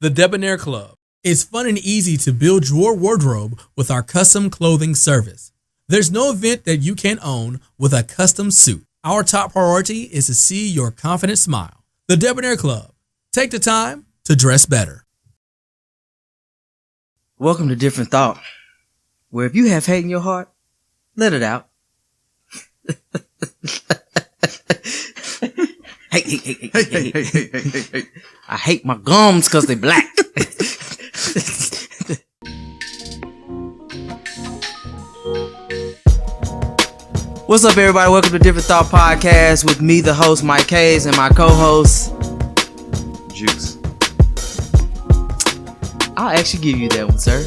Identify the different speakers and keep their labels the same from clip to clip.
Speaker 1: The Debonair Club. It's fun and easy to build your wardrobe with our custom clothing service. There's no event that you can't own with a custom suit. Our top priority is to see your confident smile. The Debonair Club. Take the time to dress better.
Speaker 2: Welcome to Different Thought, where if you have hate in your heart, let it out. Hey. I hate my gums because they black. What's up, everybody? Welcome to Different Thought Podcast with me, the host, Mike Hayes, and my co-host,
Speaker 3: Juice.
Speaker 2: I'll actually give you that one, sir.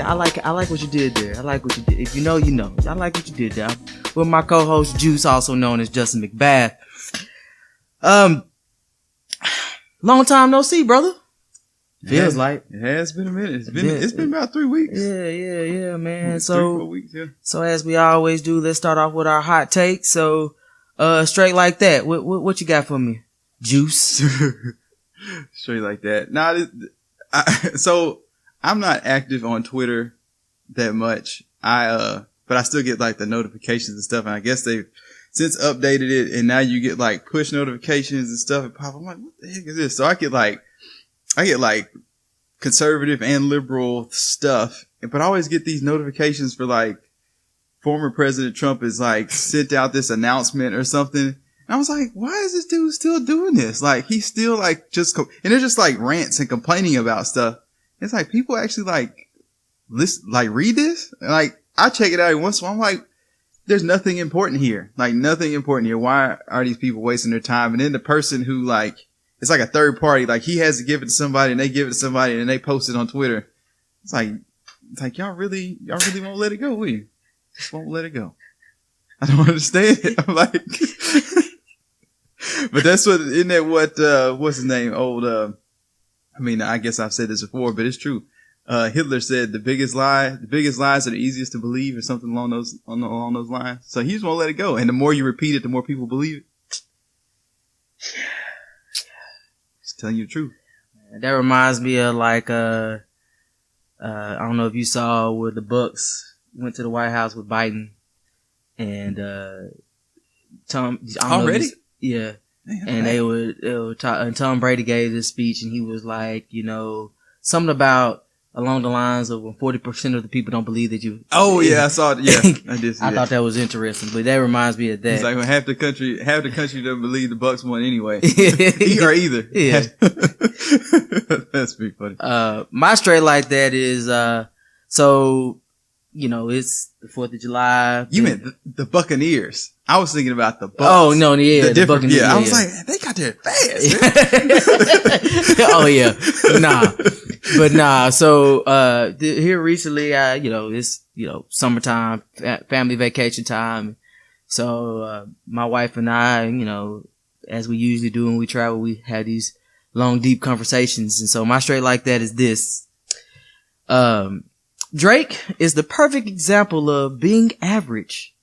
Speaker 2: I like what you did there. I like what you did. If you know, you know. I like what you did there. With my co-host, Juice, also known as Justin McBath. Long time no see, brother. Feels like
Speaker 3: it has been a minute. It's been about 3 weeks.
Speaker 2: Yeah, man.
Speaker 3: 3-4 weeks, yeah.
Speaker 2: So as we always do, let's start off with our hot take. So, straight like that. What you got for me, Juice?
Speaker 3: Straight like that. So I'm not active on Twitter that much. But I still get like the notifications and stuff. And I guess they've since updated it, and now you get like push notifications and stuff. And pop. I'm like, what the heck is this? So I get like conservative and liberal stuff, but I always get these notifications for like former President Trump is like sent out this announcement or something. And I was like, why is this dude still doing this? Like he's still like and they're just like rants and complaining about stuff. It's like people actually like listen, like read this. And like I check it out every once in a while. I'm like, there's nothing important here. Like nothing important here. Why are these people wasting their time? And then the person who like, it's like a third party. Like he has to give it to somebody and they give it to somebody and they post it on Twitter. It's like y'all really won't let it go, will you? Just won't let it go. I don't understand it. I'm like, but that's isn't that what's his name? I guess I've said this before, but it's true. Hitler said the biggest lies are the easiest to believe or something along those lines. So he just won't let it go. And the more you repeat it, the more people believe it. Just telling you the truth.
Speaker 2: That reminds me of like, I don't know if you saw where the Bucks went to the White House with Biden and, Tom.
Speaker 3: Already?
Speaker 2: Yeah. And they were talk, and Tom Brady gave this speech and he was like, something about along the lines of when 40% of the people don't believe that you. Oh
Speaker 3: yeah, I saw it. Yeah, I did see
Speaker 2: I thought that was interesting, but that reminds me of that.
Speaker 3: It's like when half the country doesn't believe the Bucks won anyway. Or either.
Speaker 2: Yeah.
Speaker 3: That's pretty funny.
Speaker 2: My straight like that is, it's the 4th of July.
Speaker 3: You meant the Buccaneers. I was thinking about the Bucks.
Speaker 2: Oh, no, yeah.
Speaker 3: The Buccaneers.
Speaker 2: Yeah,
Speaker 3: I was like, they got there fast.
Speaker 2: Oh, yeah. Nah. So, here recently, it's, summertime, family vacation time. So, my wife and I, as we usually do when we travel, we have these long, deep conversations. And so my straight like that is this. Drake is the perfect example of being average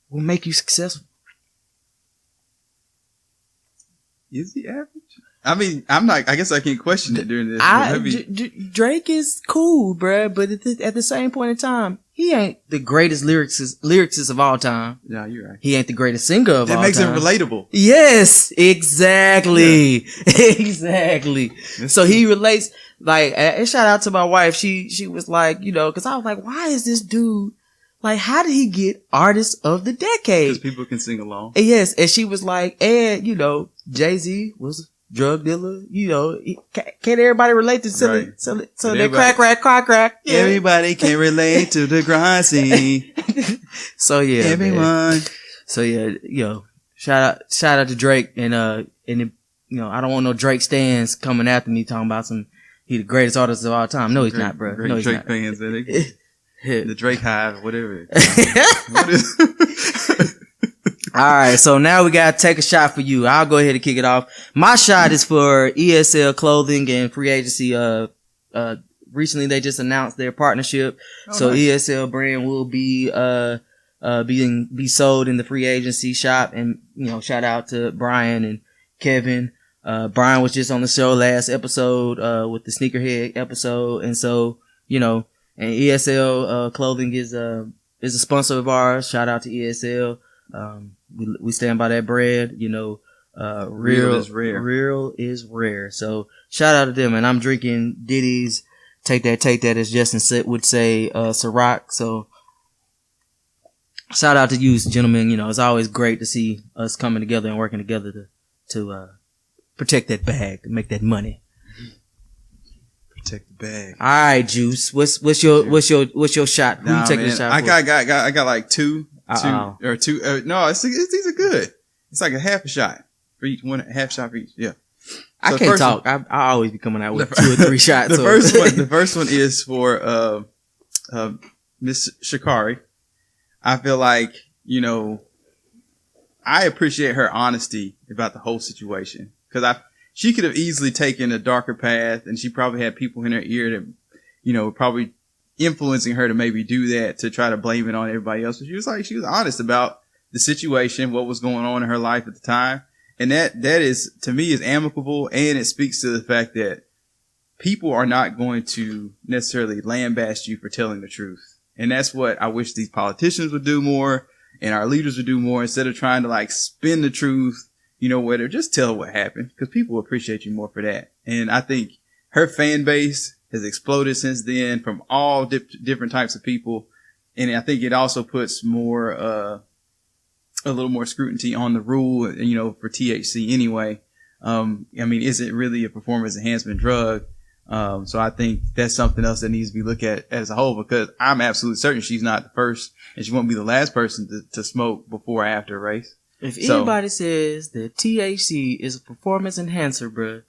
Speaker 2: will make you successful.
Speaker 3: Is he average? I mean, I guess I can't question it during this.
Speaker 2: Drake is cool, bruh, but at the same point in time, he ain't the greatest lyricist of all time.
Speaker 3: Yeah, you're right.
Speaker 2: He ain't the greatest singer of all time.
Speaker 3: That makes him relatable.
Speaker 2: Yes, exactly. Yeah. Exactly. So he relates, like, and shout out to my wife. She was like, cause I was like, why is this dude, like, how did he get Artist of the Decade?
Speaker 3: Because people can sing along.
Speaker 2: And yes. And she was like, Jay-Z was drug dealer, can't everybody relate to silly,
Speaker 3: right.
Speaker 2: so that crack. Yeah.
Speaker 3: Everybody can relate to the grind scene.
Speaker 2: So yeah,
Speaker 3: everyone. Man.
Speaker 2: So yeah, shout out to Drake and I don't want no Drake stans coming after me talking about he the greatest artist of all time. No, he's not, bro.
Speaker 3: Great
Speaker 2: no, he's
Speaker 3: Drake
Speaker 2: not.
Speaker 3: fans, the Drake Hive, whatever.
Speaker 2: All right, so now we gotta take a shot for you. I'll go ahead and kick it off. My shot is for ESL Clothing and Free Agency. Recently they just announced their partnership, so nice. ESL brand will be sold in the Free Agency shop. And shout out to Brian and Kevin Brian was just on the show last episode, with the sneakerhead episode. And so, you know, and ESL, clothing is a sponsor of ours. Shout out to ESL. We stand by that bread, you know, real is rare. Real is rare. So shout out to them. And I'm drinking Diddy's Take That, as Justin would say, Ciroc. So shout out to you, gentlemen. You know, it's always great to see us coming together and working together to protect that bag and make that money.
Speaker 3: Protect the bag.
Speaker 2: All right, Juice. What's your shot? Who you taking a shot?
Speaker 3: I got like two. No, these are good. It's like a half a shot for each one, half shot for each. Yeah.
Speaker 2: I can't talk. I always be coming out with 2 or 3 shots.
Speaker 3: The first one is for Miss Sha'Carri. I feel like, you know, I appreciate her honesty about the whole situation, because she could have easily taken a darker path, and she probably had people in her ear that, you know, probably influencing her to maybe do that, to try to blame it on everybody else. But she was honest about the situation, what was going on in her life at the time. And that is, to me, is amicable, and it speaks to the fact that people are not going to necessarily lambaste you for telling the truth. And that's what I wish these politicians would do more, and our leaders would do more, instead of trying to like spin the truth, you know, whether just tell what happened, because people appreciate you more for that. And I think her fan base has exploded since then, from all different types of people. And I think it also puts more, a little more scrutiny on the rule, you know, for THC anyway. I mean, is it really a performance enhancement drug? So I think that's something else that needs to be looked at as a whole, because I'm absolutely certain she's not the first, and she won't be the last person to smoke before or after a race.
Speaker 2: If anybody says that THC is a performance enhancer, bruh.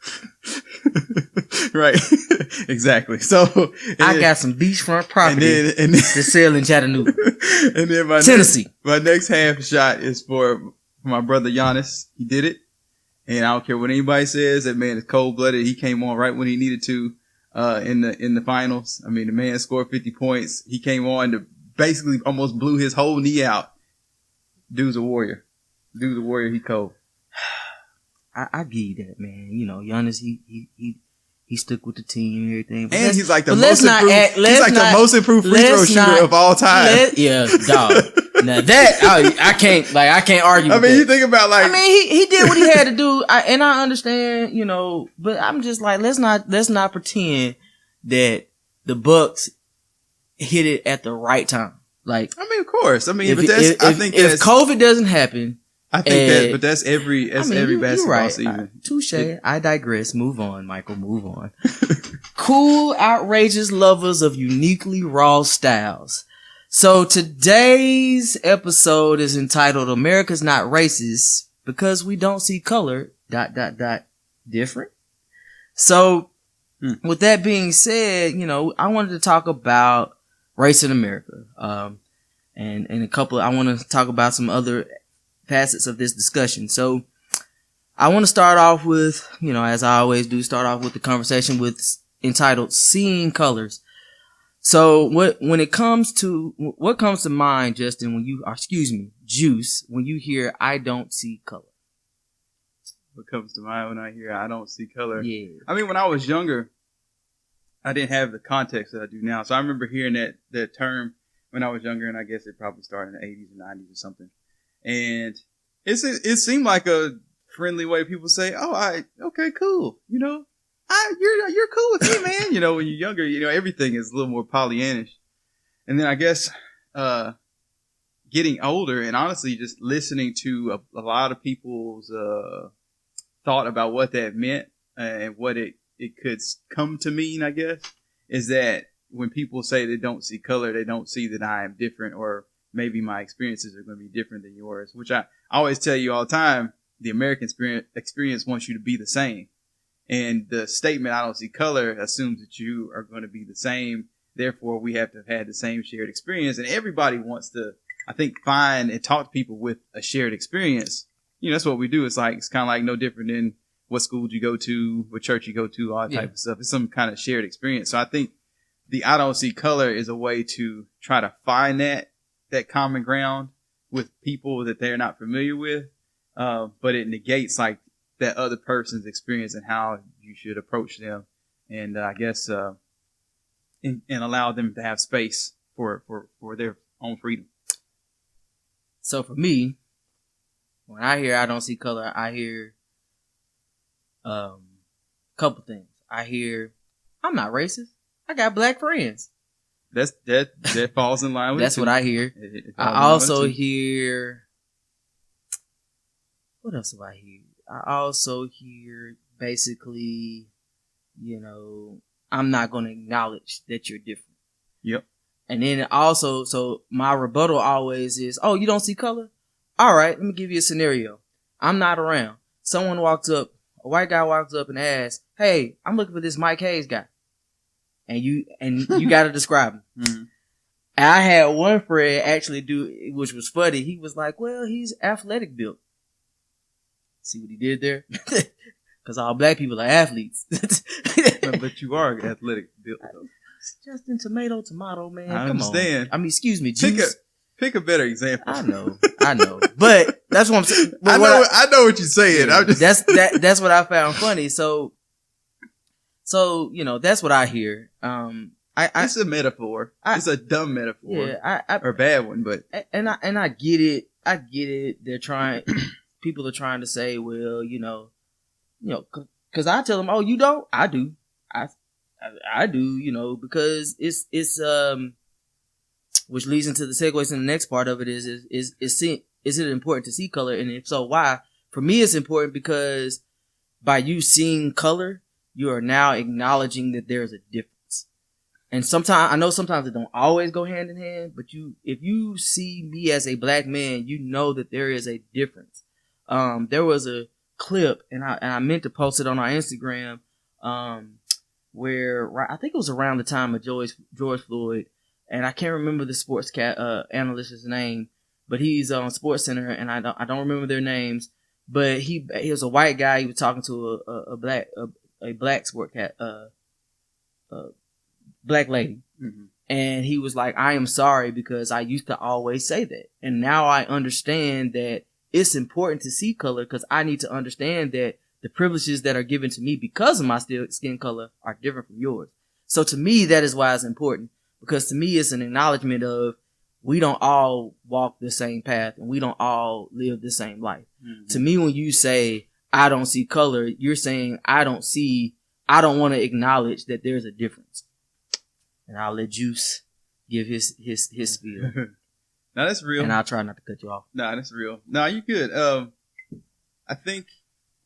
Speaker 3: Right. Exactly. So
Speaker 2: I got some beachfront property to sell in Chattanooga.
Speaker 3: And then
Speaker 2: Tennessee.
Speaker 3: My next half shot is for my brother Giannis. He did it. And I don't care what anybody says. That man is cold blooded. He came on right when he needed to, in the finals. I mean, the man scored 50 points. He came on to basically almost blew his whole knee out. Dude's a warrior. He cold.
Speaker 2: I give you that, man. You know, Giannis, he stuck with the team and everything.
Speaker 3: And he's like the most improved free throw shooter of all time.
Speaker 2: Dog. Now that I can't argue.
Speaker 3: I mean, you think about like.
Speaker 2: I mean, he did what he had to do, and I understand, you know. But I'm just like, let's not pretend that the Bucks hit it at the right time. Like,
Speaker 3: I mean, of course. I mean,
Speaker 2: if COVID doesn't happen.
Speaker 3: I think but that's every basketball season.
Speaker 2: Touche. I digress. Move on, Michael. Move on. Cool, outrageous lovers of uniquely raw styles. So today's episode is entitled "America's Not Racist Because We Don't See Color." ... Different. So, with that being said, you know, I wanted to talk about race in America. And I want to talk about some other facets of this discussion. So I want to start off with, you know, as I always do, start off with the conversation entitled "Seeing Colors." So what comes to mind, Justin, Juice, when you hear "I don't see color"?
Speaker 3: What comes to mind when I hear "I don't see color"?
Speaker 2: Yeah.
Speaker 3: I mean, when I was younger, I didn't have the context that I do now. So I remember hearing that term when I was younger, and I guess it probably started in the 80s or 90s or something. And it seemed like a friendly way people say, "Oh, okay, cool. You know, you're cool with me, man." You know, when you're younger, you know, everything is a little more Pollyannish. And then I guess, getting older and honestly just listening to a lot of people's, thought about what that meant and what it could come to mean, I guess, is that when people say they don't see color, they don't see that I am different, or maybe my experiences are going to be different than yours, which I always tell you all the time. The American experience wants you to be the same. And the statement, "I don't see color," assumes that you are going to be the same. Therefore, we have to have had the same shared experience. And everybody wants to, I think, find and talk to people with a shared experience. You know, that's what we do. It's kind of like no different than what school you go to, what church you go to, all that type of stuff. It's some kind of shared experience. So I think the "I don't see color" is a way to try to find that common ground with people that they're not familiar with. But it negates like that other person's experience and how you should approach them, and I guess and allow them to have space for their own freedom.
Speaker 2: So for me, when I hear I don't see color, I hear a couple things. I hear I'm not racist. I got black friends.
Speaker 3: That falls in line with
Speaker 2: That's
Speaker 3: it
Speaker 2: what I hear.
Speaker 3: It falls
Speaker 2: I
Speaker 3: in line
Speaker 2: also
Speaker 3: with it too.
Speaker 2: hear, what else do I hear? I also hear basically, I'm not going to acknowledge that you're different.
Speaker 3: Yep.
Speaker 2: And then also, so my rebuttal always is, oh, you don't see color? All right, let me give you a scenario. I'm not around. Someone walked up, a white guy walked up and asked, hey, I'm looking for this Mike Hayes guy. And you got to describe him.
Speaker 3: Mm-hmm.
Speaker 2: I had one friend actually do, which was funny. He was like, well, he's athletic built. See what he did there? Because all black people are athletes.
Speaker 3: But you are athletic built, though.
Speaker 2: Justin Tomato, man.
Speaker 3: I
Speaker 2: Come
Speaker 3: understand.
Speaker 2: on. I mean, excuse me, juice.
Speaker 3: Pick a better example.
Speaker 2: I know. But that's what I'm saying. But
Speaker 3: I know what you're saying. I'm just
Speaker 2: that's what I found funny. So that's what I hear.
Speaker 3: It's a metaphor. It's a dumb metaphor.
Speaker 2: Yeah,
Speaker 3: or a bad one, but
Speaker 2: and I get it. I get it. They're trying. People are trying to say, well, because I tell them, oh, you don't. I do. I do. Because it's which leads into the segues in the next part of it is it important to see color, and if so, why? For me, it's important because by you seeing color, you are now acknowledging that there's a difference. And sometimes, I know sometimes it don't always go hand in hand, but if you see me as a black man, you know that there is a difference. There was a clip, and I meant to post it on our Instagram, where I think it was around the time of George Floyd, and I can't remember the sports analyst's name, but he's on Sports Center, and I don't remember their names, but he was a white guy. He was talking to a black black lady.
Speaker 3: mm-hmm.
Speaker 2: And he was like, I am sorry because I used to always say that. And now I understand that it's important to see color because I need to understand that the privileges that are given to me because of my skin color are different from yours. So to me, that is why it's important, because to me, it's an acknowledgement of we don't all walk the same path and we don't all live the same life. Mm-hmm. To me, when you say, I don't see color, you're saying, I don't want to acknowledge that there's a difference. And I'll let Juice give his spiel.
Speaker 3: No, that's real.
Speaker 2: And I'll try not to cut you off.
Speaker 3: No, that's real. No, you good. I think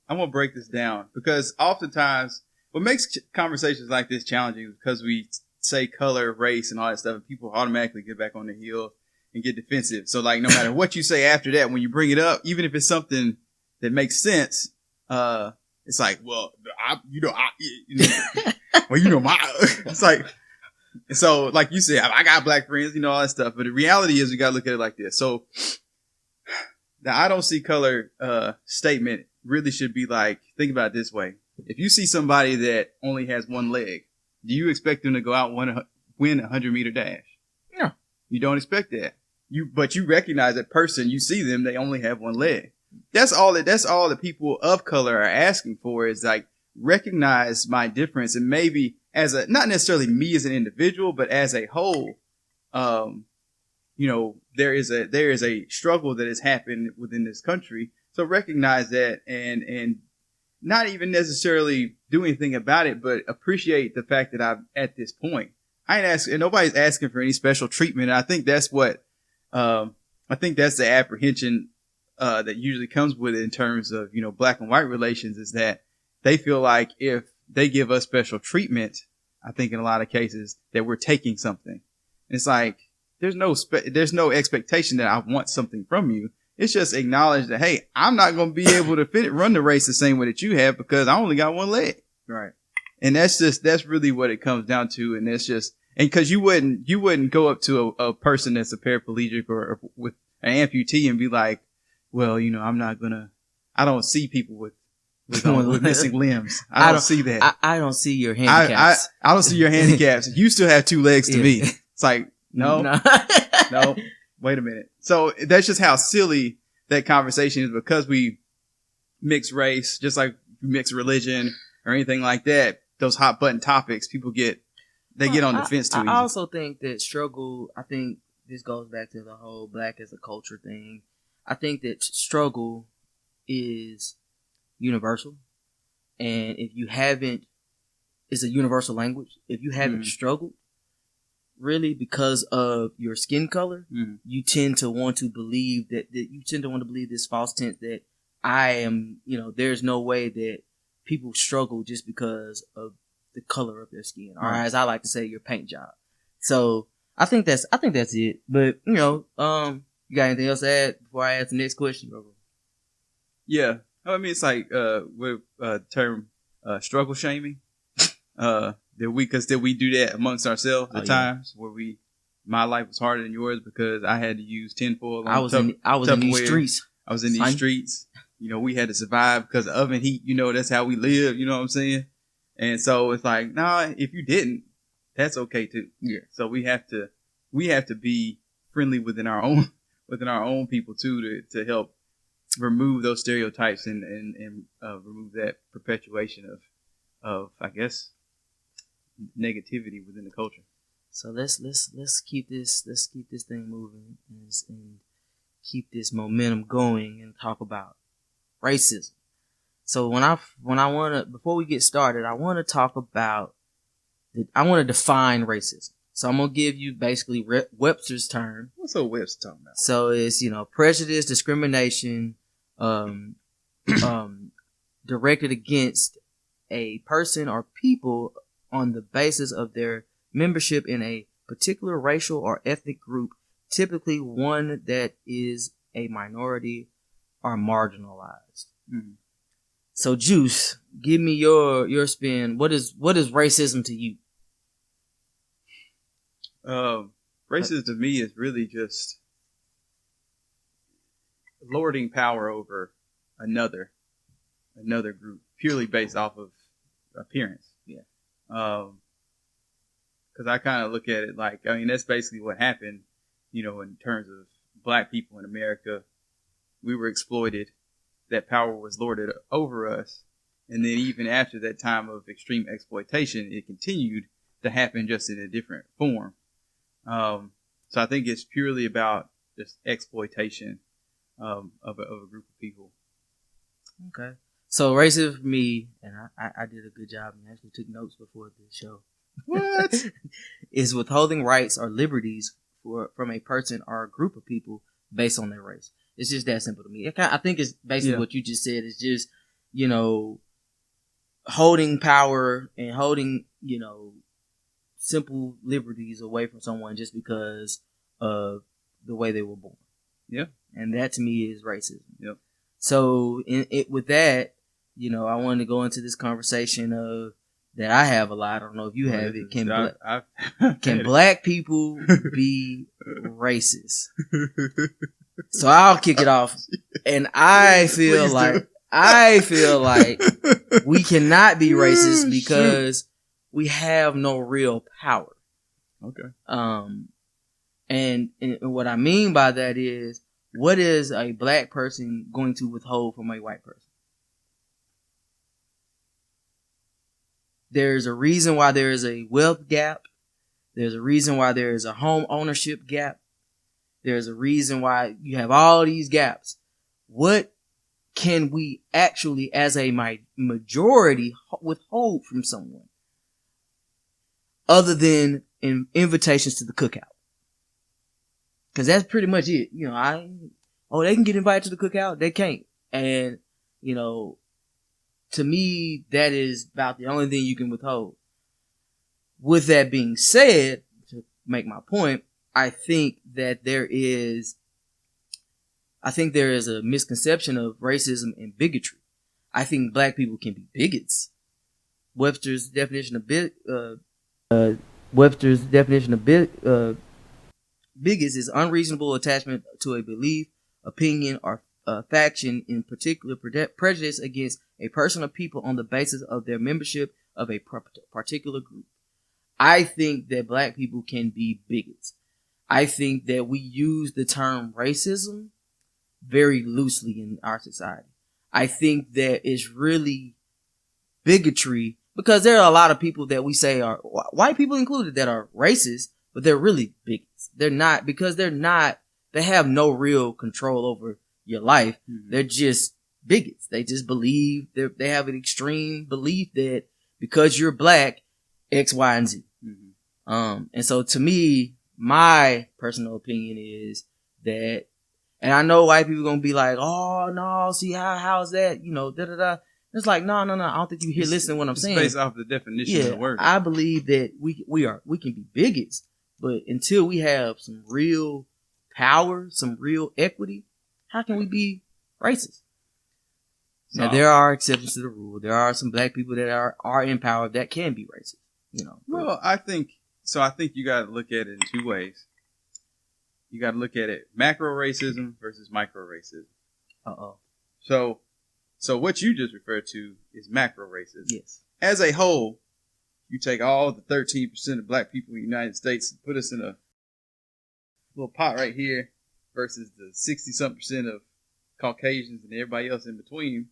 Speaker 3: I'm going to break this down because oftentimes what makes conversations like this challenging is because we say color, race, and all that stuff, and people automatically get back on the heel and get defensive. So, like, no matter what you say after that, when you bring it up, even if it's something that makes sense, it's like, well, it's like, so like you said, I got black friends, all that stuff. But the reality is, we got to look at it like this. So, the I don't see color statement really should be like, think about it this way. If you see somebody that only has one leg, do you expect them to go out and win a 100-meter dash?
Speaker 2: No.
Speaker 3: You don't expect that. But you recognize that person, you see them, they only have one leg. That's all the people of color are asking for, is like, recognize my difference, and maybe as not necessarily me as an individual, but as a whole, there is a struggle that has happened within this country. So recognize that and not even necessarily do anything about it, but appreciate the fact that I'm at this point. I ain't asking, nobody's asking for any special treatment. And I think that's what, I think that's the apprehension, that usually comes with it in terms of, black and white relations, is that they feel like if they give us special treatment, I think in a lot of cases that we're taking something. And it's like, there's no expectation that I want something from you. It's just acknowledge that, hey, I'm not going to be able to run the race the same way that you have because I only got one leg.
Speaker 2: Right.
Speaker 3: And that's really what it comes down to. And that's just, and cause you wouldn't go up to a person that's a paraplegic or with an amputee and be like, well, I don't see people with missing limbs. I don't see that.
Speaker 2: I don't see your handicaps.
Speaker 3: I don't see your handicaps. You still have two legs to me. It's like, no. Wait a minute. So that's just how silly that conversation is, because we mixed race, just like mixed religion or anything like that, those hot button topics, people get on the fence too easy.
Speaker 2: I also think that struggle, I think this goes back to the whole black as a culture thing. I think that struggle is universal. And if you haven't, it's a universal language. If you haven't struggled, really because of your skin color, you tend to want to believe that you tend to want to believe this false tent that I am, there's no way that people struggle just because of the color of their skin, or as I like to say, your paint job. So I think that's it. But you got anything else to add before I ask the next question?
Speaker 3: Yeah, I mean it's like with term struggle shaming. That we do that amongst ourselves at times where my life was harder than yours because I had to use tinfoil.
Speaker 2: I was in these streets.
Speaker 3: I was in these streets. We had to survive because of oven heat. That's how we live. You know what I'm saying? And so it's like, nah, if you didn't, that's okay too. Yeah. So we have to be friendly within our own people too to help remove those stereotypes and remove that perpetuation of I guess negativity within the culture.
Speaker 2: So let's keep this thing moving and keep this momentum going and talk about racism. So before we get started, I want to talk about I want to define racism. So I'm gonna give you basically Webster's term.
Speaker 3: What's a Webster talking about?
Speaker 2: So it's prejudice, discrimination, directed against a person or people on the basis of their membership in a particular racial or ethnic group, typically one that is a minority or marginalized. Mm-hmm. So, Juice, give me your spin. What is racism to you?
Speaker 3: Racism to me is really just lording power over another group purely based off of appearance. Yeah. Because I kind of look at it like, that's basically what happened, in terms of black people in America. We were exploited. That power was lorded over us. And then even after that time of extreme exploitation, it continued to happen just in a different form. So I think it's purely about just exploitation of a group of people.
Speaker 2: Okay. So racism for me, and I did a good job and actually took notes before the show.
Speaker 3: What?
Speaker 2: Is withholding rights or liberties from a person or a group of people based on their race. It's just that simple to me. I think it's basically what you just said. It's just, holding power and holding, simple liberties away from someone just because of the way they were born.
Speaker 3: Yeah.
Speaker 2: And that to me is racism.
Speaker 3: Yep.
Speaker 2: So with that, I wanted to go into this conversation of that I have a lot. I don't know if you have it. Can black people be racist? So I'll kick it off. And I feel like we cannot be racist because we have no real power.
Speaker 3: Okay.
Speaker 2: And what I mean by that is, what is a black person going to withhold from a white person? There's a reason why there is a wealth gap. There's a reason why there is a home ownership gap. There's a reason why you have all these gaps. What can we actually, as a majority, withhold from someone other than invitations to the cookout? Because that's pretty much it. They can get invited to the cookout. They can't. And, to me, that is about the only thing you can withhold. With that being said, to make my point, I think there is a misconception of racism and bigotry. I think black people can be bigots. Webster's definition of bigots is unreasonable attachment to a belief, opinion, or faction, in particular prejudice against a person or people on the basis of their membership of a particular group. I think that black people can be bigots. I think that we use the term racism very loosely in our society. I think that it's really bigotry because there are a lot of people that we say are white people included that are racist, but they're really bigots. They're not because they have no real control over your life.
Speaker 3: Mm-hmm.
Speaker 2: They're just bigots. They just believe they have an extreme belief that because you're black, X, Y, and Z.
Speaker 3: Mm-hmm.
Speaker 2: And so to me, my personal opinion is that, and I know white people gonna be like, oh no, see how's that? You know, da da da. It's like, no. I don't think you listen to what I'm saying.
Speaker 3: Based off the definition of the word.
Speaker 2: I believe that we can be bigots, but until we have some real power, some real equity, how can we be racist? Now there are exceptions to the rule. There are some black people that are in power that can be racist. You know.
Speaker 3: Well, I think you got to look at it in two ways. You got to look at it macro racism versus micro racism. So what you just referred to is macro racism.
Speaker 2: Yes.
Speaker 3: As a whole, you take all the 13% of black people in the United States and put us in a little pot right here versus the 60-something% of Caucasians and everybody else in between.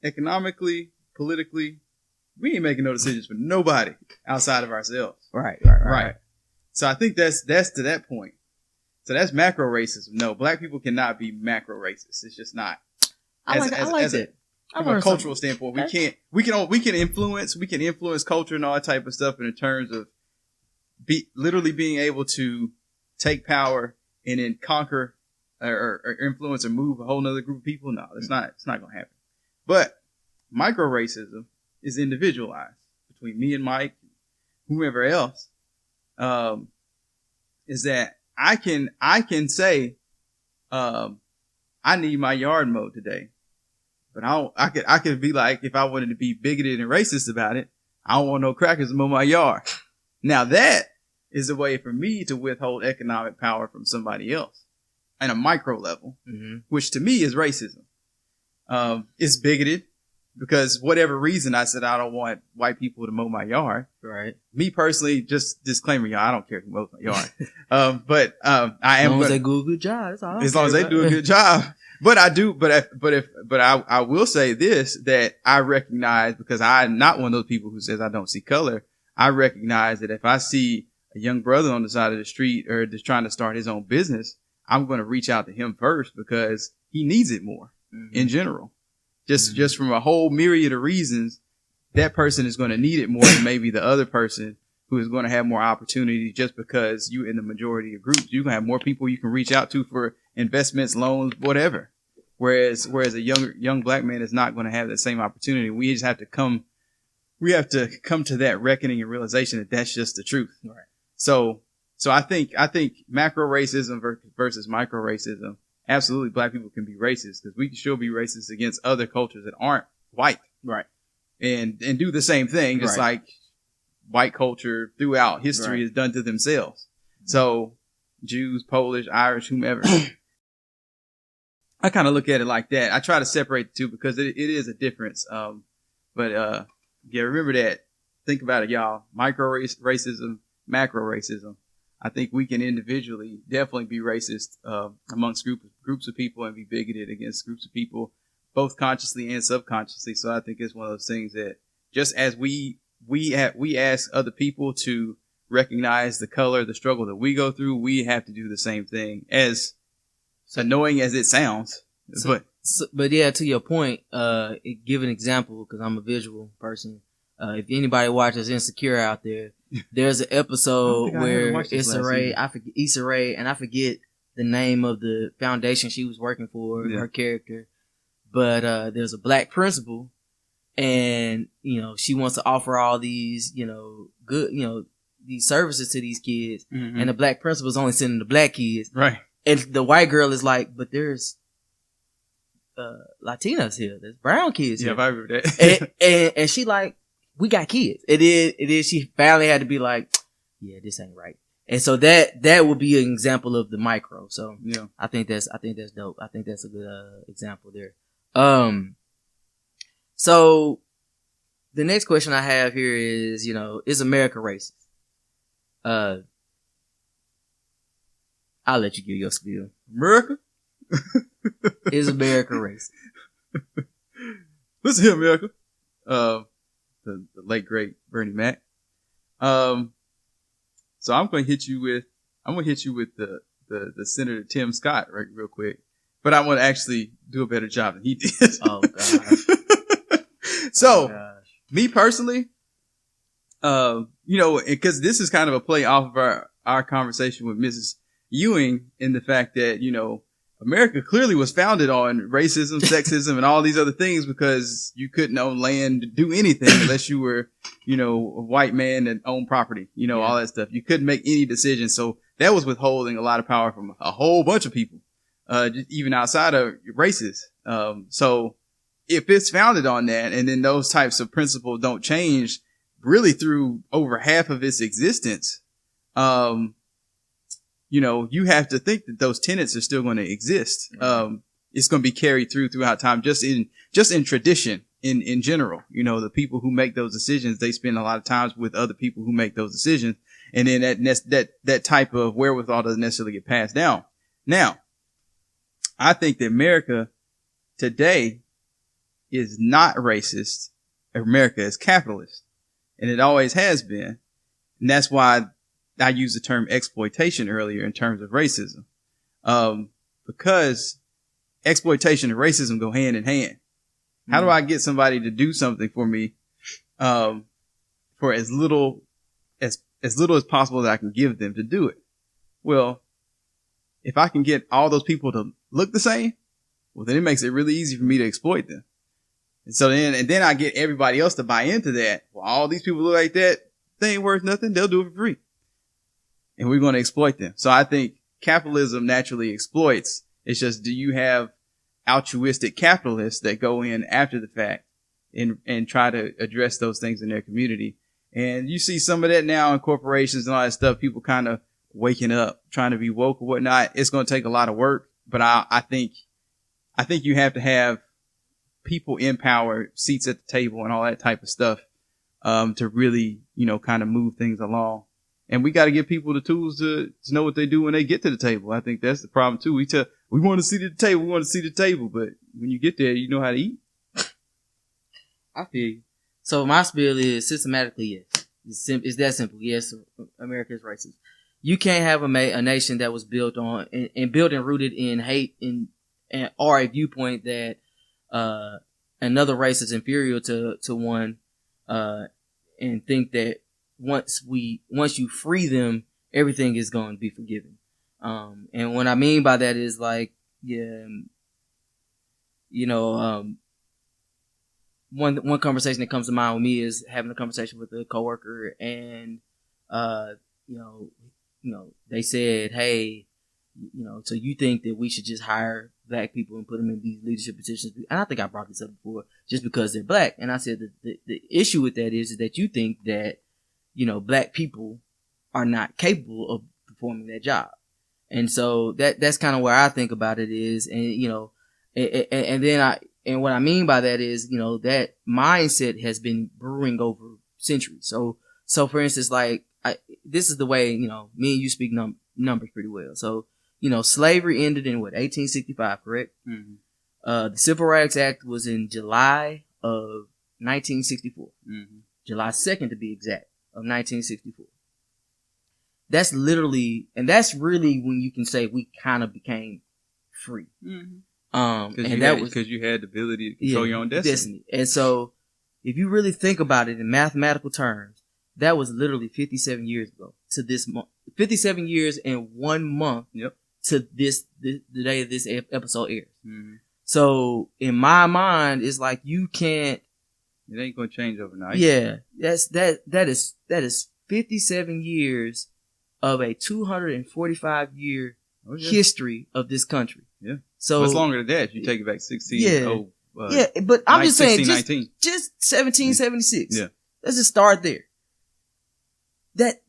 Speaker 3: Economically, politically, we ain't making no decisions for nobody outside of ourselves.
Speaker 2: Right.
Speaker 3: So I think that's to that point. So that's macro racism. No, black people cannot be macro racist. It's just not.
Speaker 2: I like that.
Speaker 3: From a cultural standpoint, we can influence culture and all that type of stuff in terms of literally being able to take power and then conquer or influence or move a whole nother group of people. No, it's not going to happen. But micro racism is individualized between me and Mike, whomever else. Is that I can say, I need my yard mowed today. But I could be like, if I wanted to be bigoted and racist about it, I don't want no crackers to mow my yard. Now that is a way for me to withhold economic power from somebody else on a micro level, which to me is racism. It's bigoted because whatever reason I said I don't want white people to mow my yard.
Speaker 2: Right.
Speaker 3: Me personally, just disclaimer, y'all, I don't care who mows my yard. But I am.
Speaker 2: As long as they do a good job, that's all.
Speaker 3: As long as they do a good job. But I do, I will say this, that I recognize, because I'm not one of those people who says I don't see color. I recognize that if I see a young brother on the side of the street or just trying to start his own business, I'm going to reach out to him first because he needs it more in general. Just from a whole myriad of reasons, that person is going to need it more than maybe the other person who is going to have more opportunity just because you in the majority of groups. You can have more people you can reach out to for investments, loans, whatever. Whereas a young black man is not going to have that same opportunity. We just have to come to that reckoning and realization that that's just the truth.
Speaker 2: Right.
Speaker 3: So I think macro racism versus micro racism, absolutely black people can be racist because we can still be racist against other cultures that aren't white.
Speaker 2: Right.
Speaker 3: And do the same thing, just like white culture throughout history has done to themselves. So Jews, Polish, Irish, whomever. I kind of look at it like that. I try to separate the two because it is a difference. But yeah, remember that. Think about it, y'all. Micro racism, macro racism. I think we can individually definitely be racist amongst groups of people and be bigoted against groups of people, both consciously and subconsciously. So I think it's one of those things that just as we ask other people to recognize the color, the struggle that we go through, we have to do the same thing, as annoying as it sounds.
Speaker 2: But yeah, to your point, give an example because I'm a visual person. If anybody watches Insecure out there, there's an episode where Issa Rae, and I forget the name of the foundation she was working for, her character, but there's a black principal, and she wants to offer all these good these services to these kids, and the black principal is only sending the black kids,
Speaker 3: right? And
Speaker 2: the white girl is like, but there's Latinas here, there's brown kids here.
Speaker 3: I remember that.
Speaker 2: and she like, we got kids. It is. She finally had to be like, yeah, this ain't right. And so that would be an example of the micro. So yeah, I think that's dope. I think that's a good example there. So the next question I have here is, is America racist? I'll let you give your spiel.
Speaker 3: America?
Speaker 2: Is America racist?
Speaker 3: Listen here, America. The late great Bernie Mac. So I'm gonna hit you with the Senator Tim Scott real quick, but I want to actually do a better job than he did.
Speaker 2: Oh gosh.
Speaker 3: So,
Speaker 2: Oh, gosh.
Speaker 3: me personally, because this is kind of a play off of our conversation with Mrs. Ewing in the fact that, America clearly was founded on racism, sexism, and all these other things because you couldn't own land to do anything unless you were, a white man that owned property, all that stuff. You couldn't make any decisions. So that was withholding a lot of power from a whole bunch of people, even outside of races. So if it's founded on that and then those types of principles don't change really through over half of its existence, you have to think that those tenets are still going to exist. It's going to be carried throughout time, just in tradition, in general. The people who make those decisions, they spend a lot of times with other people who make those decisions, and then that type of wherewithal doesn't necessarily get passed down. Now, I think that America today is not racist. America is capitalist, and it always has been, and that's why I used the term exploitation earlier in terms of racism, because exploitation and racism go hand in hand. How do I get somebody to do something for me, for as little as possible that I can give them to do it? Well, if I can get all those people to look the same, well, then it makes it really easy for me to exploit them. And so then I get everybody else to buy into that. Well, all these people look like that. They ain't worth nothing. They'll do it for free. And we're going to exploit them. So I think capitalism naturally exploits. It's just, do you have altruistic capitalists that go in after the fact and try to address those things in their community? And you see some of that now in corporations and all that stuff, people kind of waking up, trying to be woke or whatnot. It's going to take a lot of work, but I think you have to have people in power, seats at the table and all that type of stuff, to really, kind of move things along. And we got to give people the tools to know what they do when they get to the table. I think that's the problem too. We want to see the table. We want to see the table. But when you get there, you know how to eat.
Speaker 2: I feel you. So my spiel is systematically, yes. It's that simple. Yes, America is racist. You can't have a nation that was built on and built and rooted in hate and or a viewpoint that another race is inferior to one, and think that once you free them, everything is going to be forgiven. And what I mean by that is like, one conversation that comes to mind with me is having a conversation with a coworker, and they said, hey, so you think that we should just hire black people and put them in these leadership positions? And I think I brought this up before, just because they're black. And I said that the issue with that is that you think that black people are not capable of performing that job. And so that's kind of where I think about it is, and what I mean by that is, that mindset has been brewing over centuries. So for instance, like, this is the way, me and you speak numbers pretty well. So, slavery ended in 1865, correct?
Speaker 3: Mm-hmm.
Speaker 2: The Civil Rights Act was in July of 1964.
Speaker 3: Mm-hmm.
Speaker 2: July 2nd to be exact, of 1964. That's literally, and that's really when you can say we kind of became free.
Speaker 3: Mm-hmm.
Speaker 2: And that was
Speaker 3: because you had the ability to control your own destiny.
Speaker 2: And so, if you really think about it in mathematical terms, that was literally 57 years ago to this month. 57 years and 1 month.
Speaker 3: Yep.
Speaker 2: To the day this episode airs.
Speaker 3: Mm-hmm.
Speaker 2: So in my mind, it's like you can't.
Speaker 3: It ain't gonna change overnight.
Speaker 2: Yeah, that is 57 years of a 245 year history of this country.
Speaker 3: Yeah.
Speaker 2: So
Speaker 3: it's longer than that if you take it back 16.
Speaker 2: Yeah, but I'm just saying,
Speaker 3: 19.
Speaker 2: just 1776.
Speaker 3: Yeah.
Speaker 2: Let's just start there. That,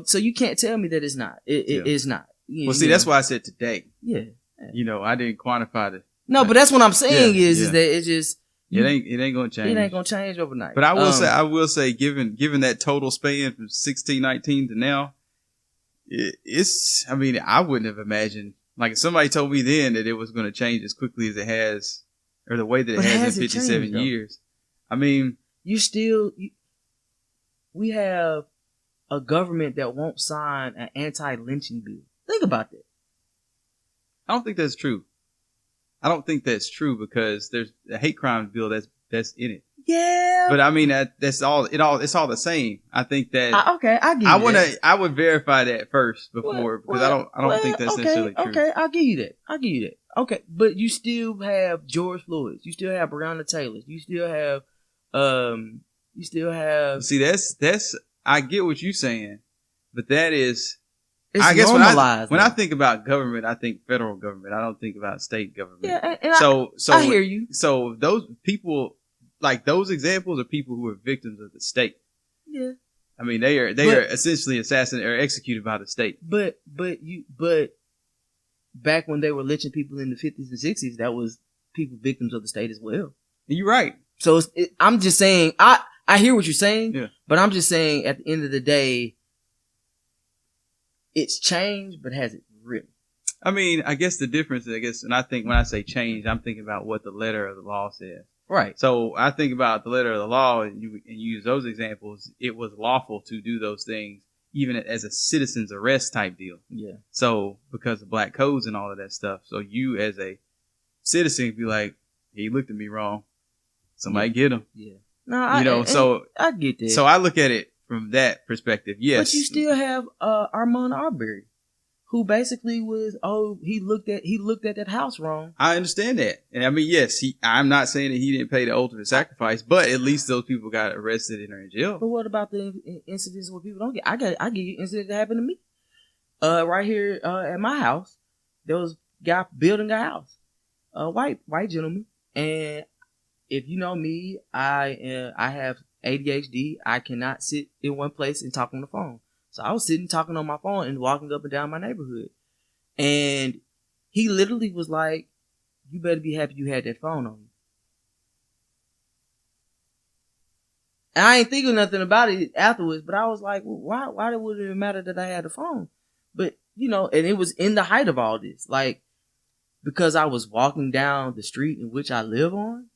Speaker 2: so you can't tell me that it's not. It's not.
Speaker 3: Well, see, that's why I said today.
Speaker 2: Yeah.
Speaker 3: I didn't quantify the.
Speaker 2: No, but that's what I'm saying is that it's just.
Speaker 3: It ain't gonna change.
Speaker 2: It ain't gonna change overnight.
Speaker 3: But I will say, given that total span from 1619 to now, I wouldn't have imagined, like, if somebody told me then that it was going to change as quickly as it has, or the way that it
Speaker 2: But
Speaker 3: has
Speaker 2: has
Speaker 3: in
Speaker 2: it
Speaker 3: 57
Speaker 2: changed, though?
Speaker 3: years. I mean,
Speaker 2: We have a government that won't sign an anti-lynching bill. Think about that.
Speaker 3: I don't think that's true. I don't think that's true because there's a hate crime bill that's in it.
Speaker 2: Yeah.
Speaker 3: But I mean, it's all the same. I think that
Speaker 2: I give you that.
Speaker 3: I would verify that first before because I don't think that's necessarily true.
Speaker 2: Okay, I'll give you that. Okay, but you still have George Floyd. You still have Breonna Taylor. You still have
Speaker 3: See, that's I get what you're saying, but that is
Speaker 2: it's
Speaker 3: I guess
Speaker 2: normalized.
Speaker 3: when I think about government, I think federal government. I don't think about state government.
Speaker 2: Yeah, and
Speaker 3: so
Speaker 2: I hear you.
Speaker 3: So those people, like those examples, are people who are victims of the state.
Speaker 2: Yeah.
Speaker 3: I mean, they are essentially assassinated or executed by the state.
Speaker 2: But back when they were lynching people in the 50s and 60s, that was people victims of the state as well.
Speaker 3: And you're right.
Speaker 2: So I'm just saying, I hear what you're saying,
Speaker 3: yeah.
Speaker 2: But I'm just saying at the end of the day, it's changed, but has it really?
Speaker 3: I mean, I guess the difference, and I think when I say change, I'm thinking about what the letter of the law says.
Speaker 2: Right.
Speaker 3: So I think about the letter of the law and you use those examples. It was lawful to do those things, even as a citizen's arrest type deal.
Speaker 2: Yeah.
Speaker 3: So because of black codes and all of that stuff. So you as a citizen be like, he looked at me wrong. Somebody get him.
Speaker 2: Yeah. No,
Speaker 3: so
Speaker 2: I get that.
Speaker 3: So I look at it from that perspective. Yes.
Speaker 2: But you still have Armand Arbery, who basically was he looked at that house wrong.
Speaker 3: I understand that. And I mean, yes, I'm not saying that he didn't pay the ultimate sacrifice, but at least those people got arrested and are in jail.
Speaker 2: But what about the incidents where people don't get? I give you incidents that happened to me. Right here at my house, there was a guy building a house, a white gentleman, and if you know me, I have ADHD. I cannot sit in one place and talk on the phone. So I was sitting talking on my phone and walking up and down my neighborhood. And he literally was like, you better be happy you had that phone on you. And I ain't thinking nothing about it afterwards, but I was like, well, why would it matter that I had a phone? But, and it was in the height of all this. Like, because I was walking down the street in which I live on,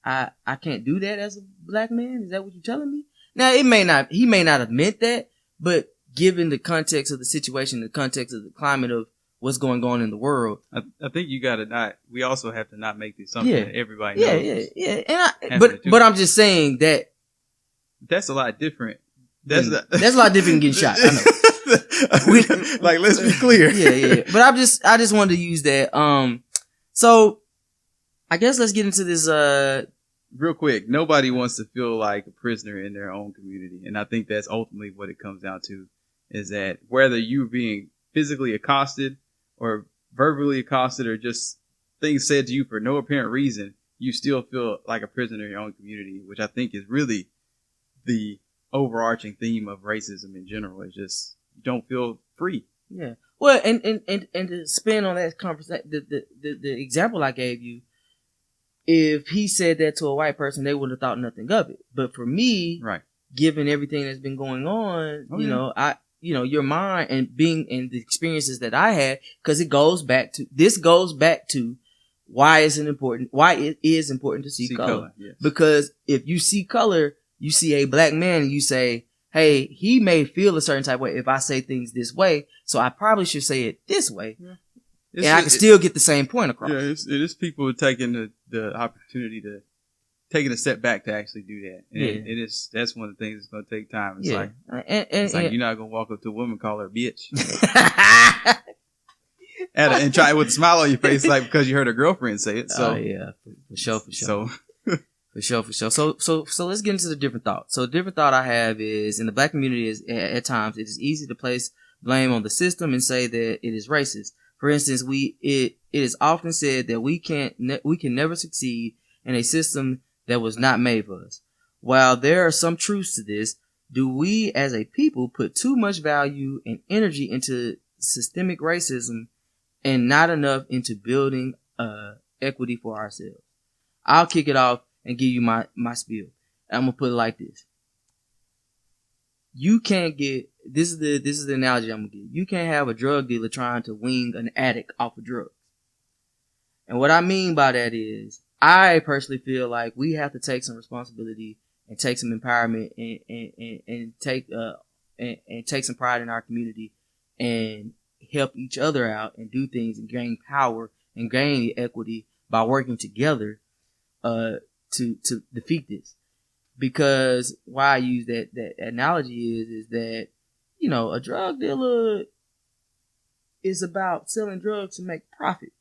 Speaker 2: I can't do that as a black man? Is that what you're telling me? Now, he may not have meant that, but given the context of the situation, the context of the climate of what's going on in the world.
Speaker 3: I think we also have to not make the assumption that everybody knows.
Speaker 2: Yeah. But I'm just saying that.
Speaker 3: That's a lot different. That's a
Speaker 2: lot different than getting shot. I know.
Speaker 3: Like, let's be clear.
Speaker 2: Yeah. But I just wanted to use that. So I guess let's get into this,
Speaker 3: real quick. Nobody wants to feel like a prisoner in their own community. And I think that's ultimately what it comes down to, is that whether you're being physically accosted or verbally accosted or just things said to you for no apparent reason, you still feel like a prisoner in your own community, which I think is really the overarching theme of racism in general. It's just, you don't feel free.
Speaker 2: Yeah. Well, and to spin on that conversation, the example I gave you, if he said that to a white person, they would have thought nothing of it. But for me,
Speaker 3: right,
Speaker 2: given everything that's been going on, your mind and being in the experiences that I had, because it goes back to why it is important to see color.
Speaker 3: Yes.
Speaker 2: Because if you see color, you see a black man and you say, hey, he may feel a certain type of way if I say things this way, so I probably should say it this way. Yeah. And I can still get the same point across.
Speaker 3: Yeah, it is people taking the opportunity to taking a step back to actually do that. And that's one of the things that's going to take time. It's like you're not going to walk up to a woman and call her a bitch. and try with a smile on your face, like because you heard her girlfriend say it. So
Speaker 2: for sure. For sure. So let's get into the different thought. So the different thought I have is, in the black community, is at times it is easy to place blame on the system and say that it is racist. For instance, it is often said that we can never succeed in a system that was not made for us. While there are some truths to this, do we as a people put too much value and energy into systemic racism and not enough into building equity for ourselves? I'll kick it off and give you my spiel. I'm gonna put it like this. You can't get this is the analogy I'm gonna give. You can't have a drug dealer trying to wing an addict off of drugs. And what I mean by that is, I personally feel like we have to take some responsibility and take some empowerment and take some pride in our community and help each other out and do things and gain power and gain equity by working together to defeat this. Because why I use that analogy is that, you know, a drug dealer is about selling drugs to make profit.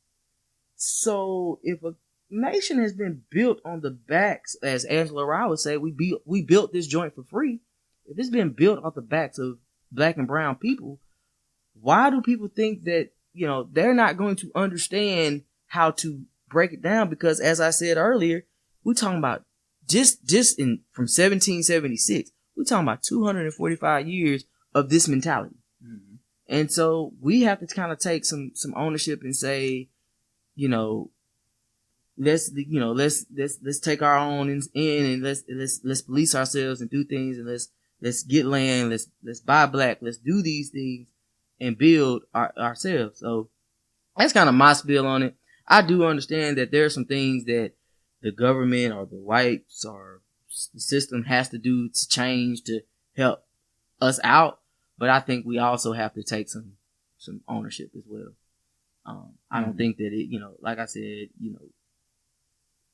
Speaker 2: So if a nation has been built on the backs, as Angela Rye would say, we built this joint for free. If it's been built off the backs of black and brown people, why do people think that, you know, they're not going to understand how to break it down? Because as I said earlier, we're talking about just from 1776, we're talking about 245 years of this mentality. Mm-hmm. And so we have to kind of take some ownership and say, you know, let's take our own in and let's police ourselves and do things, and let's get land, let's buy black, let's do these things and build ourselves. So that's kind of my spiel on it. I do understand that there are some things that the government or the whites or the system has to do to change to help us out, but I think we also have to take some ownership as well. I don't think that it, you know, like I said, you know,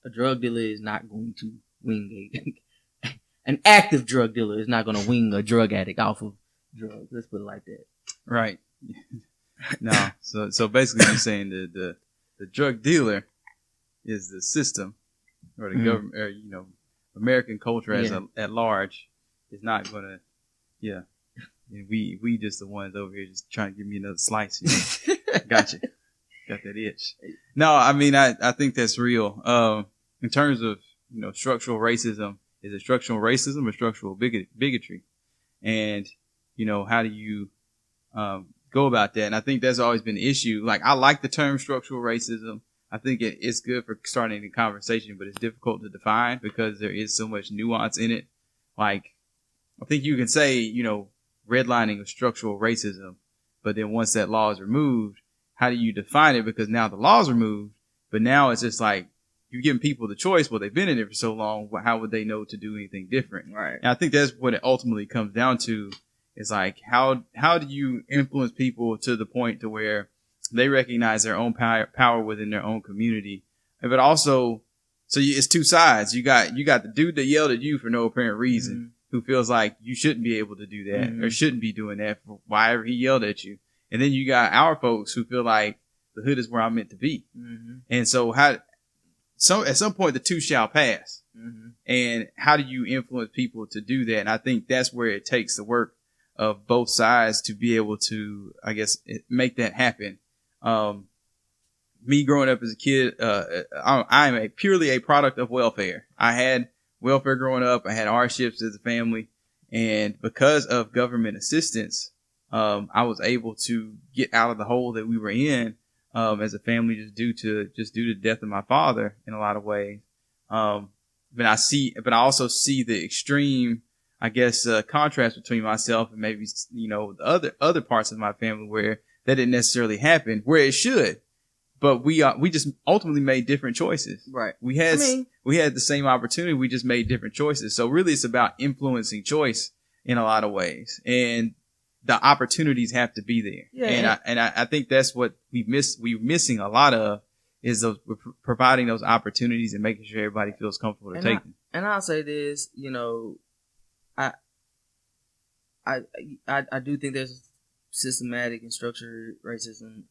Speaker 2: a drug dealer is not going to wing an active drug dealer is not going to wing a drug addict off of drugs. Let's put it like that.
Speaker 3: Right. No. So basically you're saying the drug dealer is the system or the government, or, you know, American culture at large is not going to, yeah. And we just the ones over here just trying to give me another slice. You know? Gotcha. Got that itch. No, I mean, I think that's real. In terms of, you know, structural racism, is it structural racism or structural bigotry? And, you know, how do you go about that? And I think that's always been an issue. Like, I like the term structural racism. I think it's good for starting a conversation, but it's difficult to define because there is so much nuance in it. Like, I think you can say, you know, redlining of structural racism, but then once that law is removed, how do you define it? Because now the law's removed, but now it's just like you're giving people the choice. Well, they've been in it for so long. How would they know to do anything different?
Speaker 2: Right.
Speaker 3: And I think that's what it ultimately comes down to. Is like how do you influence people to the point to where they recognize their own power within their own community, but also, it's two sides. You got the dude that yelled at you for no apparent reason, who feels like you shouldn't be able to do that or shouldn't be doing that for why ever he yelled at you. And then you got our folks who feel like the hood is where I'm meant to be. Mm-hmm. And so at some point the two shall pass. Mm-hmm. And how do you influence people to do that? And I think that's where it takes the work of both sides to be able to, I guess, make that happen. Me growing up as a kid, I'm purely a product of welfare. I had welfare growing up. I had hardships as a family. And because of government assistance, I was able to get out of the hole that we were in, as a family, just due to the death of my father in a lot of ways. But I also see the extreme, I guess, contrast between myself and maybe, you know, the other parts of my family where that didn't necessarily happen, where it should. But we just ultimately made different choices.
Speaker 2: Right.
Speaker 3: We had the same opportunity. We just made different choices. So really it's about influencing choice in a lot of ways. And the opportunities have to be there. Yeah. And I think that's what we're missing a lot of, is providing those opportunities and making sure everybody feels comfortable to take them.
Speaker 2: And I'll say this, you know, I do think there's systematic and structured racism,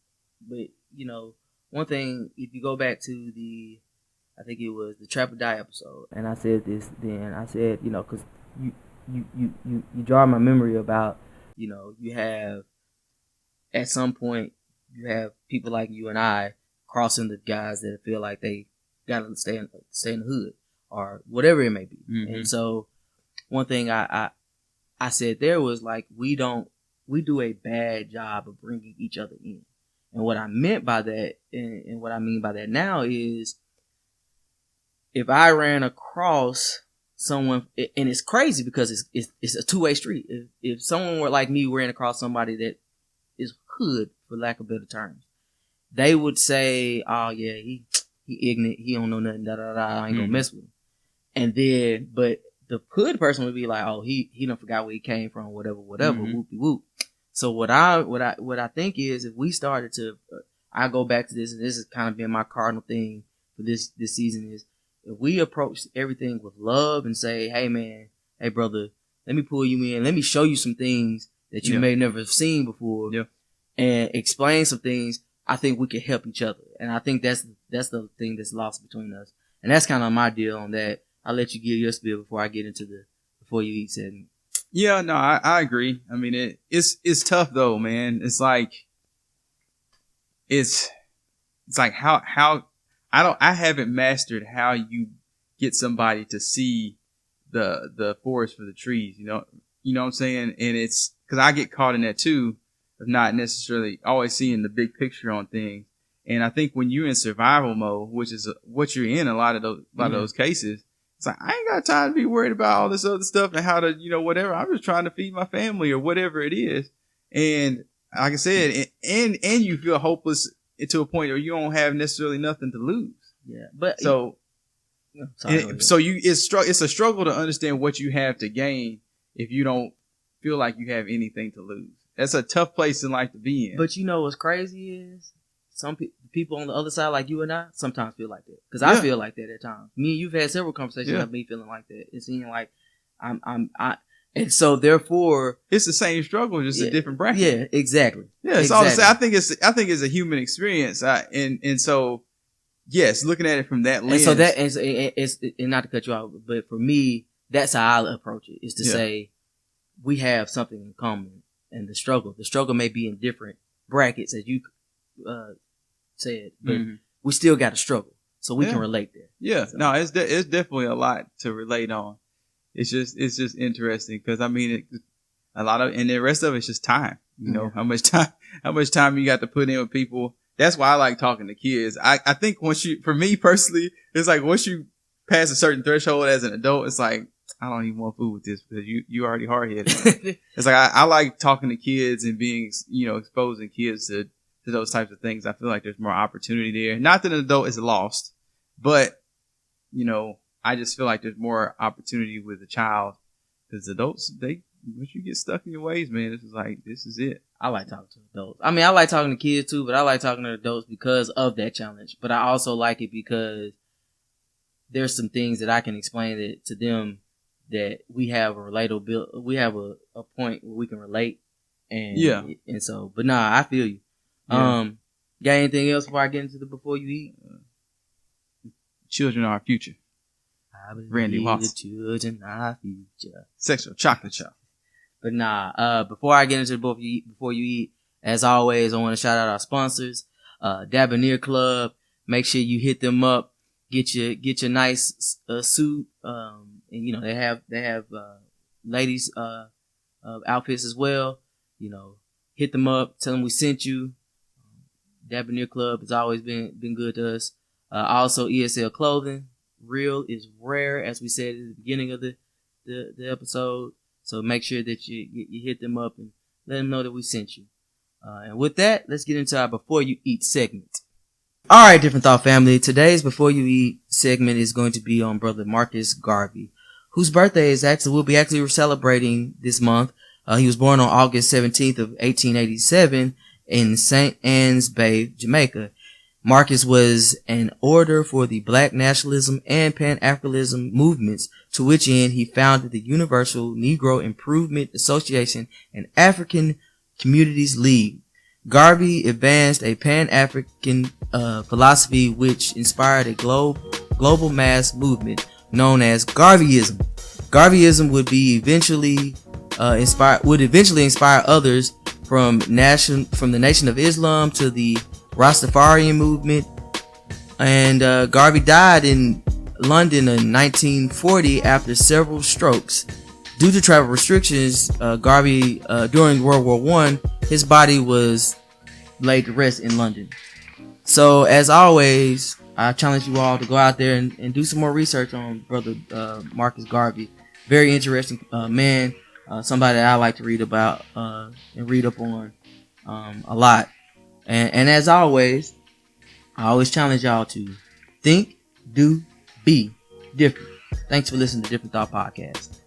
Speaker 2: but, you know, one thing, if you go back to I think it was the Trap or Die episode, and I said this then, I said, you know, because you jar my memory about, you know, you have, at some point, you have people like you and I crossing the guys that feel like they gotta stay in the hood or whatever it may be. Mm-hmm. And so one thing I said there was like, we do a bad job of bringing each other in. And what I meant by that, and what I mean by that now is, if I ran across someone, and it's crazy because it's a two-way street. If someone were like me ran across somebody that is hood, for lack of better terms, they would say, "Oh yeah, he ignorant, he don't know nothing, da da da. I ain't gonna mess with him. And then, but the hood person would be like, oh, he done forgot where he came from, whatever, whoopie whoop. So what I think is, if we started to, I go back to this, and this has kind of been my cardinal thing for this season, is if we approach everything with love and say, hey man, hey brother, let me pull you in, let me show you some things that you may never have seen before, and explain some things. I think we can help each other, and I think that's the thing that's lost between us, and that's kind of my deal on that. I'll let you give your spiel before I get into the before you eat segment.
Speaker 3: Yeah, no, I agree. I mean, it's tough though, man. It's like how I haven't mastered how you get somebody to see the forest for the trees. You know what I'm saying? And it's because I get caught in that too, of not necessarily always seeing the big picture on things. And I think when you're in survival mode, which is what you're in a lot of those cases, it's like, I ain't got time to be worried about all this other stuff and how to, whatever. I'm just trying to feed my family or whatever it is. And like I said, and you feel hopeless to a point where you don't have necessarily nothing to lose.
Speaker 2: Yeah. But
Speaker 3: so, it's a struggle to understand what you have to gain if you don't feel like you have anything to lose. That's a tough place in life to be in.
Speaker 2: But you know what's crazy is some people on the other side, like you and I, sometimes feel like that. Because I feel like that at times. Me and you've had several conversations of me feeling like that. It seems like and so therefore
Speaker 3: it's the same struggle, just a different bracket.
Speaker 2: Yeah, exactly.
Speaker 3: Yeah, it's all the same. I think it's a human experience. And so yes, looking at it from that lens.
Speaker 2: And so that is and not to cut you off, but for me, that's how I approach it. Is to say we have something in common, and the struggle may be in different brackets, as you said, but we still got to struggle, so we can relate there. Yeah,
Speaker 3: so. No, it's definitely a lot to relate on. It's just interesting because I mean, a lot of, and the rest of it's just time. You know, how much time you got to put in with people. That's why I like talking to kids. I think for me personally, it's like once you pass a certain threshold as an adult, it's like, I don't even want food with this because you already hard headed. It's like I like talking to kids and being, exposing kids to those types of things. I feel like there's more opportunity there. Not that an adult is lost, but I just feel like there's more opportunity with a child because adults, once you get stuck in your ways, man, this is it.
Speaker 2: I like talking to adults. I mean, I like talking to kids too, but I like talking to adults because of that challenge. But I also like it because there's some things that I can explain to them that we have we have a point where we can relate. And so, but nah, I feel you. Yeah. Got anything else before I get into before you eat?
Speaker 3: Children are our future.
Speaker 2: I believe
Speaker 3: Randy Watson.
Speaker 2: The children are our future.
Speaker 3: Sexual chocolate shop.
Speaker 2: But nah, before I get into before you eat, as always, I want to shout out our sponsors, Dabonnier Club. Make sure you hit them up. Get your nice suit. And they have ladies outfits as well. Hit them up. Tell them we sent you. Dabonnier Club has always been good to us. Also ESL Clothing. Real is rare, as we said at the beginning of the episode. So make sure that you hit them up and let them know that we sent you. And with that, let's get into our Before You Eat segment. All right, Different Thought family. Today's Before You Eat segment is going to be on Brother Marcus Garvey, whose birthday we'll be actually celebrating this month. He was born on August 17th of 1887 in St. Ann's Bay, Jamaica. Marcus was an orator for the Black nationalism and Pan-Africanism movements, to which end he founded the Universal Negro Improvement Association and African Communities League. Garvey advanced a Pan-African philosophy which inspired a global mass movement known as Garveyism. Garveyism would eventually inspire others from the Nation of Islam to the Rastafarian movement. And Garvey died in London in 1940 after several strokes. Due to travel restrictions, Garvey during World War I, his body was laid to rest in London. So as always, I challenge you all to go out there and do some more research on Brother Marcus Garvey. Very interesting man, somebody that I like to read about and read up on a lot. And as always, I always challenge y'all to Think, do, be different. Thanks for listening to Different Thought Podcast.